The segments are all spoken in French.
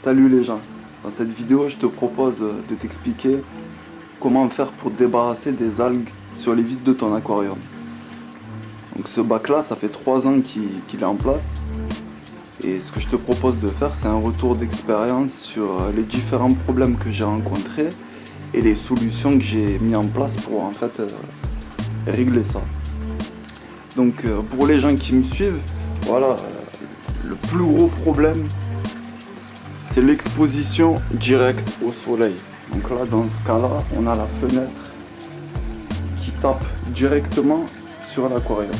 Salut les gens, dans cette vidéo je te propose de t'expliquer comment faire pour te débarrasser des algues sur les vitres de ton aquarium. Donc ce bac là, ça fait 3 ans qu'il est en place et ce que je te propose de faire, c'est un retour d'expérience sur les différents problèmes que j'ai rencontrés et les solutions que j'ai mis en place pour en fait régler ça. Donc pour les gens qui me suivent, voilà, le plus gros problème c'est l'exposition directe au soleil. Donc là, dans ce cas-là, on a la fenêtre qui tape directement sur l'aquarium.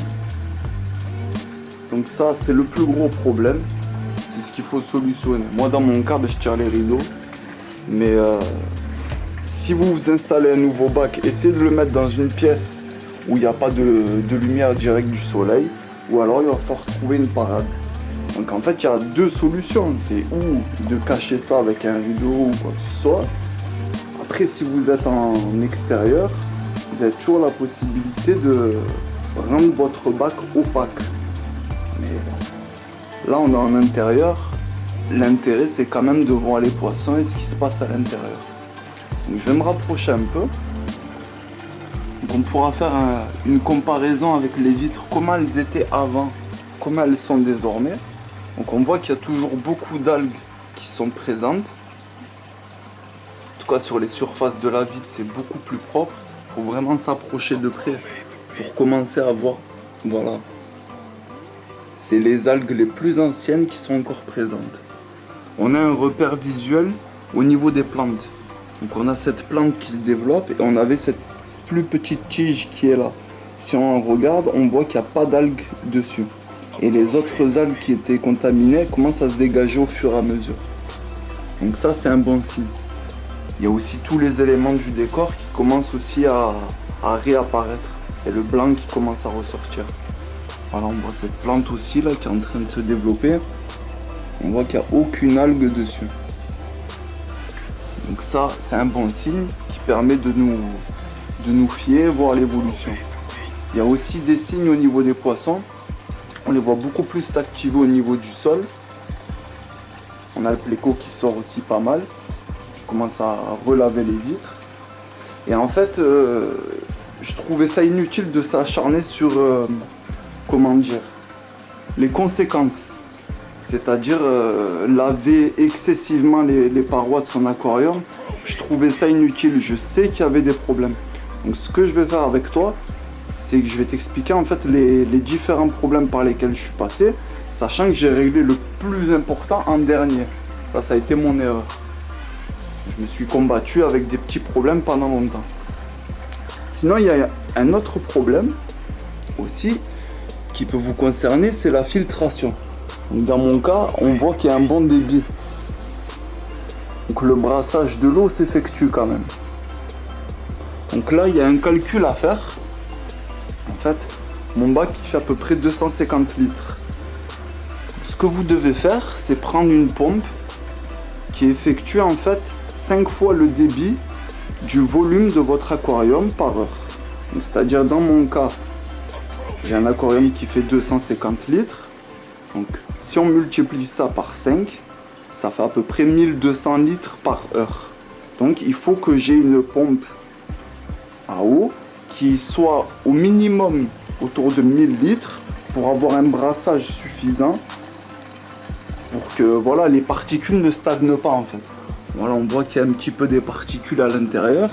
Donc ça, c'est le plus gros problème. C'est ce qu'il faut solutionner. Moi, dans mon cas, je tire les rideaux. Mais si vous installez un nouveau bac, essayez de le mettre dans une pièce où il n'y a pas de lumière directe du soleil. Ou alors, il va falloir trouver une parade. Donc en fait il y a deux solutions, c'est ou de cacher ça avec un rideau ou quoi que ce soit. Après si vous êtes en extérieur, vous avez toujours la possibilité de rendre votre bac opaque. Mais là on est en intérieur, l'intérêt c'est quand même de voir les poissons et ce qui se passe à l'intérieur. Donc je vais me rapprocher un peu. Donc on pourra faire une comparaison avec les vitres, comment elles étaient avant, comment elles sont désormais. Donc on voit qu'il y a toujours beaucoup d'algues qui sont présentes. En tout cas sur les surfaces de la vitre c'est beaucoup plus propre. Il faut vraiment s'approcher de près pour commencer à voir. Voilà. C'est les algues les plus anciennes qui sont encore présentes. On a un repère visuel au niveau des plantes. Donc on a cette plante qui se développe et on avait cette plus petite tige qui est là. Si on regarde, on voit qu'il n'y a pas d'algues dessus. Et les autres algues qui étaient contaminées commencent à se dégager au fur et à mesure. Donc ça c'est un bon signe. Il y a aussi tous les éléments du décor qui commencent aussi à réapparaître. Et le blanc qui commence à ressortir. Voilà, on voit cette plante aussi là qui est en train de se développer. On voit qu'il n'y a aucune algue dessus. Donc ça c'est un bon signe qui permet de nous fier, voir l'évolution. Il y a aussi des signes au niveau des poissons. On les voit beaucoup plus s'activer au niveau du sol. On a le pléco qui sort aussi pas mal, qui commence à relaver les vitres. Et en fait, je trouvais ça inutile de s'acharner sur, comment dire, les conséquences. C'est-à-dire laver excessivement les parois de son aquarium. Je trouvais ça inutile, je sais qu'il y avait des problèmes. Donc ce que je vais faire avec toi, c'est que je vais t'expliquer en fait les différents problèmes par lesquels je suis passé, sachant que j'ai réglé le plus important en dernier. Ça a été mon erreur. Je me suis combattu avec des petits problèmes pendant longtemps. Sinon, il y a un autre problème aussi qui peut vous concerner, c'est la filtration. Donc, dans mon cas, on voit qu'il y a un bon débit. Donc le brassage de l'eau s'effectue quand même. Donc là, il y a un calcul à faire. En fait, mon bac il fait à peu près 250 litres. Ce que vous devez faire, c'est prendre une pompe qui effectue en fait 5 fois le débit du volume de votre aquarium par heure. C'est-à-dire dans mon cas, j'ai un aquarium qui fait 250 litres. Donc si on multiplie ça par 5, ça fait à peu près 1200 litres par heure. Donc il faut que j'ai une pompe à eau qui soit au minimum autour de 1000 litres pour avoir un brassage suffisant pour que voilà, les particules ne stagnent pas en fait. Voilà, on voit qu'il y a un petit peu des particules à l'intérieur,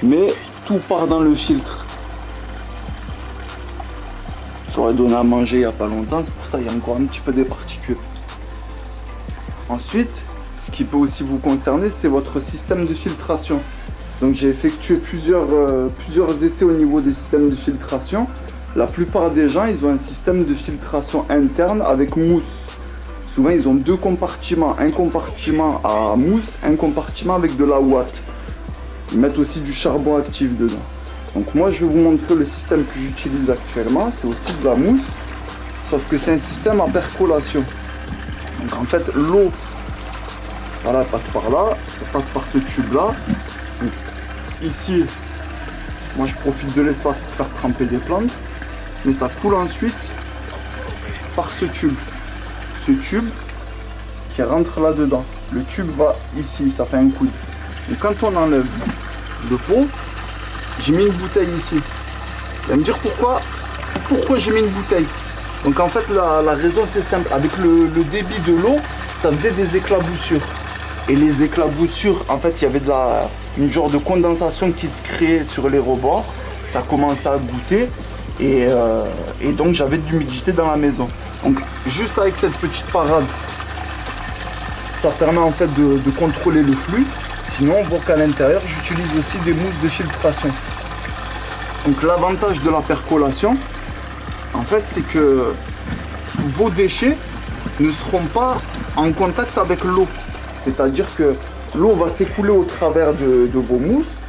mais tout part dans le filtre. J'aurais donné à manger il n'y a pas longtemps, c'est pour ça qu'il y a encore un petit peu des particules. Ensuite, ce qui peut aussi vous concerner, c'est votre système de filtration. Donc j'ai effectué plusieurs essais au niveau des systèmes de filtration. La plupart des gens, ils ont un système de filtration interne avec mousse. Souvent, ils ont deux compartiments. Un compartiment à mousse, un compartiment avec de la ouate. Ils mettent aussi du charbon actif dedans. Donc moi, je vais vous montrer le système que j'utilise actuellement. C'est aussi de la mousse, sauf que c'est un système à percolation. Donc en fait, l'eau, voilà, elle passe par là, elle passe par ce tube-là. Ici, moi je profite de l'espace pour faire tremper des plantes, mais ça coule ensuite par ce tube qui rentre là-dedans. le tube va ici, ça fait un coude. Et quand on enlève le pot, j'ai mis une bouteille ici. Vous allez me dire pourquoi j'ai mis une bouteille. Donc en fait la raison c'est simple, avec le débit de l'eau, ça faisait des éclaboussures. Et les éclaboussures, en fait il y avait une genre de condensation qui se créait sur les rebords. Ça commençait à goûter et donc j'avais de l'humidité dans la maison. Donc juste avec cette petite parade, ça permet en fait de contrôler le flux. Sinon on voit qu'à l'intérieur j'utilise aussi des mousses de filtration. Donc l'avantage de la percolation, en fait c'est que vos déchets ne seront pas en contact avec l'eau. C'est-à-dire que l'eau va s'écouler au travers de vos mousses,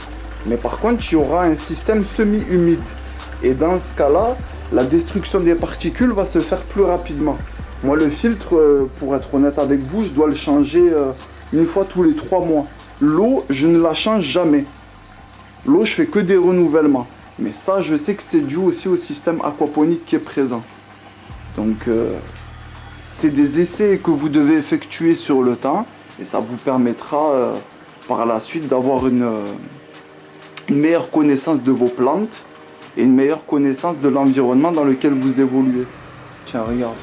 mais par contre il y aura un système semi-humide. Et dans ce cas-là, la destruction des particules va se faire plus rapidement. Moi le filtre, pour être honnête avec vous, je dois le changer une fois tous les 3 mois. L'eau, je ne la change jamais. L'eau, je fais que des renouvellements. Mais ça, je sais que c'est dû aussi au système aquaponique qui est présent. Donc, c'est des essais que vous devez effectuer sur le temps. Et ça vous permettra par la suite d'avoir une meilleure connaissance de vos plantes et une meilleure connaissance de l'environnement dans lequel vous évoluez. Tiens, regarde.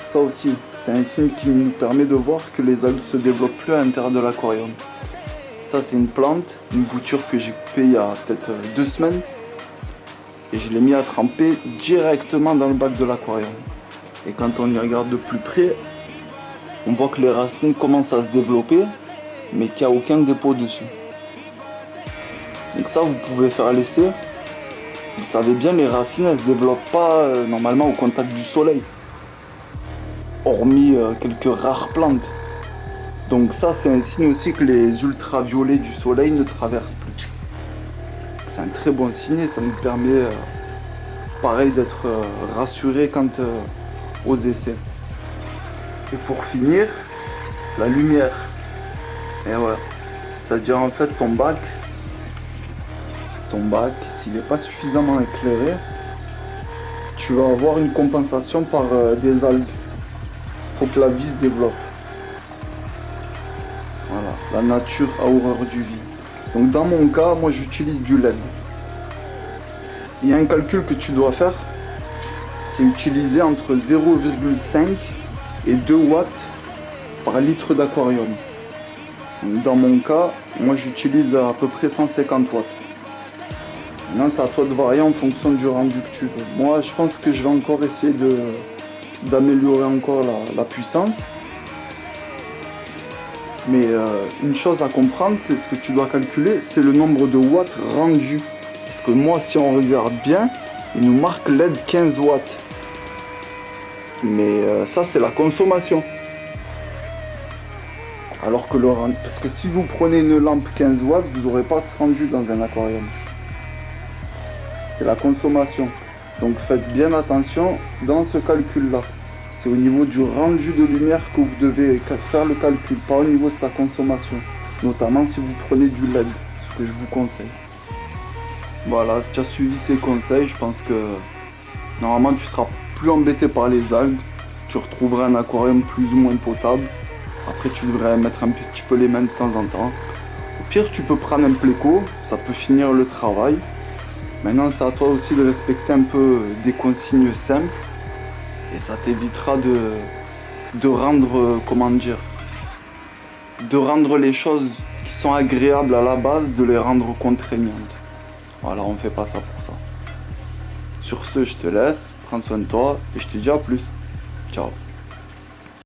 Ça aussi, c'est un signe qui nous permet de voir que les algues se développent plus à l'intérieur de l'aquarium. Ça, c'est une plante, une bouture que j'ai coupée il y a peut-être 2 semaines. Et je l'ai mis à tremper directement dans le bac de l'aquarium. Et quand on y regarde de plus près, on voit que les racines commencent à se développer, mais qu'il n'y a aucun dépôt dessus. Donc ça, vous pouvez faire l'essai. Vous savez bien, les racines, elles ne se développent pas normalement au contact du soleil. Hormis quelques rares plantes. Donc ça, c'est un signe aussi que les ultraviolets du soleil ne traversent plus. C'est un très bon signe et ça nous permet, pareil, d'être rassurés quant aux essais. Et pour finir, la lumière. Et voilà. C'est-à-dire en fait ton bac, s'il n'est pas suffisamment éclairé, tu vas avoir une compensation par des algues. Il faut que la vie se développe. Voilà, la nature a horreur du vide. Donc dans mon cas, moi j'utilise du LED. Il y a un calcul que tu dois faire, c'est utiliser entre 0,5 et 2 watts par litre d'aquarium. Dans mon cas, moi j'utilise à peu près 150 watts. Maintenant c'est à toi de varier en fonction du rendu que tu veux. Moi je pense que je vais encore essayer d'améliorer encore la puissance. Mais une chose à comprendre, c'est ce que tu dois calculer, c'est le nombre de watts rendus. Parce que moi, si on regarde bien, il nous marque LED 15 watts. Mais ça, c'est la consommation. Alors que le rendu... Parce que si vous prenez une lampe 15 watts, vous n'aurez pas ce rendu dans un aquarium. C'est la consommation. Donc faites bien attention dans ce calcul-là. C'est au niveau du rendu de lumière que vous devez faire le calcul, pas au niveau de sa consommation. Notamment si vous prenez du LED, ce que je vous conseille. Voilà, si tu as suivi ces conseils, je pense que normalement tu seras plus embêté par les algues. Tu retrouveras un aquarium plus ou moins potable. Après tu devrais mettre un petit peu les mains de temps en temps. Au pire tu peux prendre un pléco, ça peut finir le travail. Maintenant c'est à toi aussi de respecter un peu des consignes simples. Et ça t'évitera de rendre, comment dire, de rendre les choses qui sont agréables à la base, de les rendre contraignantes. Voilà, on fait pas ça pour ça. Sur ce, je te laisse, prends soin de toi et je te dis à plus. Ciao.